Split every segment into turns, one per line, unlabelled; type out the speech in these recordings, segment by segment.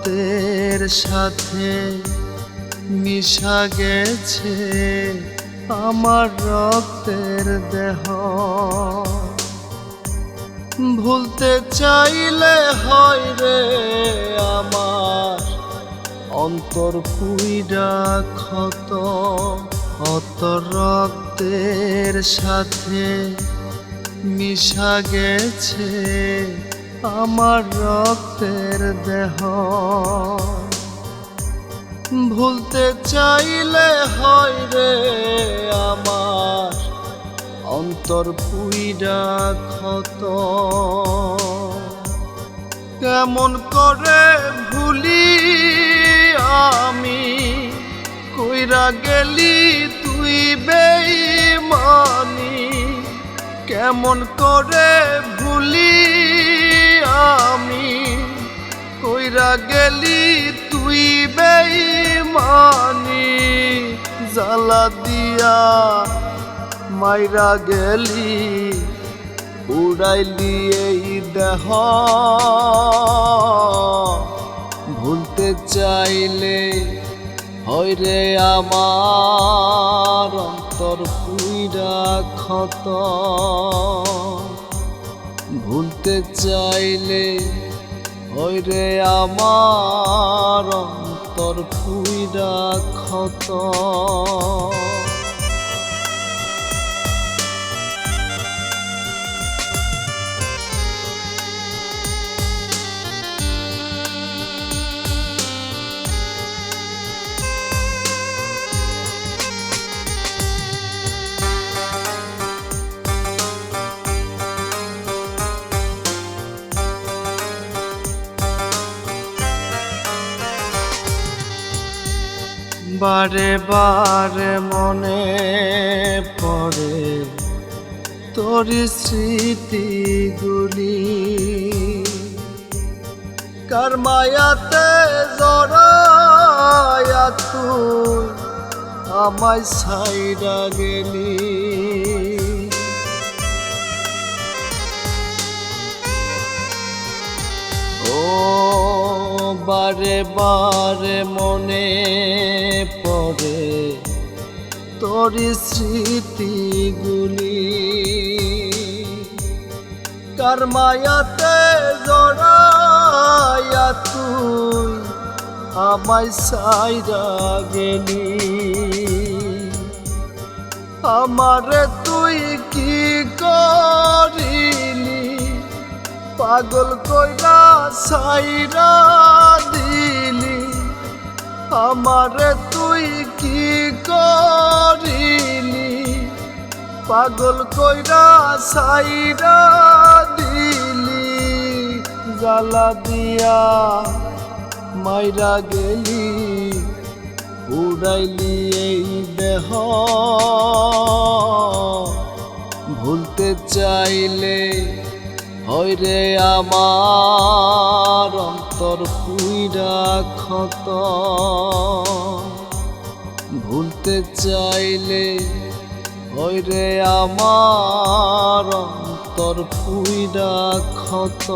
রক্তের সাথে মিশা গেছে আমার রক্তের দেহ। ভুলতে চাইলে হয় রে আমার অন্তর পুইরা ক্ষত। অত রক্তের সাথে মিশা গেছে আমার রক্তের দেহ। ভুলতে চাইলে হয় রে আমার অন্তর পুইরা ক্ষত। কেমন করে ভুলি আমি, কইরা গেলি তুই বেঈমানি। কেমন করে ভুলি আমি, কইরা গেলি তুই বেঈমানি। জ্বালা দিয়া মাইরা গেলি, উড়াইলি এই দেহ। ভুলতে চাইলে হয় রে আমার অন্তর পুইরা ক্ষত। ভুলতে চাইলে হয় রে আমার অন্তর পুইরা ক্ষত। বারে বারে মনে পড়ে তোর স্মৃতিগুলি। কার মায়াতে জড়ায়া তুই আমায় ছাইড়া গেলি। ও বারে বারে মনে পড়ে তোর স্মৃতিগুলি। কার মায়াতে জড়ায়া তুই আমায় ছাইড়া গেলি। আমারে তুই কি করিলি, পাগল কইরা ছাইড়া দিলি। আমারে তুই কি করিলি, পাগল কইরা ছাইড়া দিলি। জ্বালা দিয়া মাইরা গেলি, উড়াইলি এই দেহ। ভুলতে চাইলে হয় রে আমার অন্তর পুইরা ক্ষত। ভুলতে চাইলে হয় রে আমার অন্তর পুইরা ক্ষত।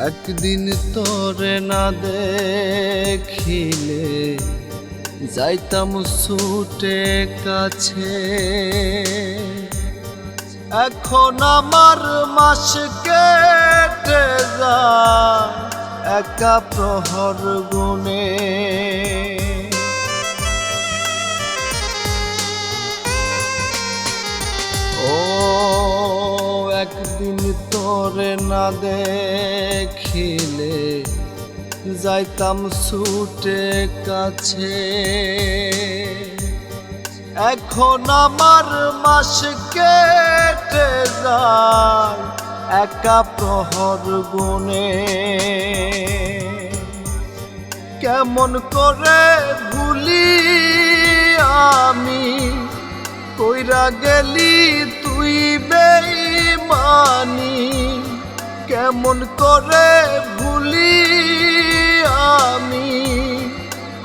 একদিন তোরে না দেখিলে যাইতাম ছুটে কাছে। এখন আমার মাস কেটে যায় একা প্রহর গুনে। ও একদিন তোরে না দেখিলে যাইতাম ছুটে কাছে। এখন আমার মাস কেটে যায় একা প্রহর গুনে। কেমন করে ভুলি আমি, কইরা গেলি তুই বেঈমানি। কেমন করে ভুলি আমি,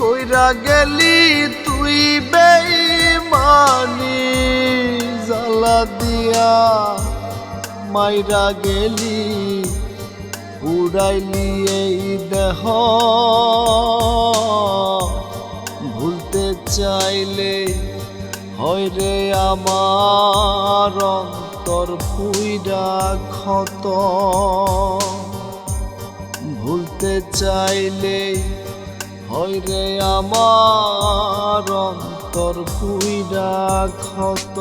কইরা গেলি তুই বেঈমানি। জ্বালা দিয়া মাইরা গেলি, উড়াইলি এই দেহ। ভুলতে চাইলে হয় রে আমার অন্তর পুইরা ক্ষত। ভুলতে চাইলে হয় রে আমার অন্তর পুইরা ক্ষত।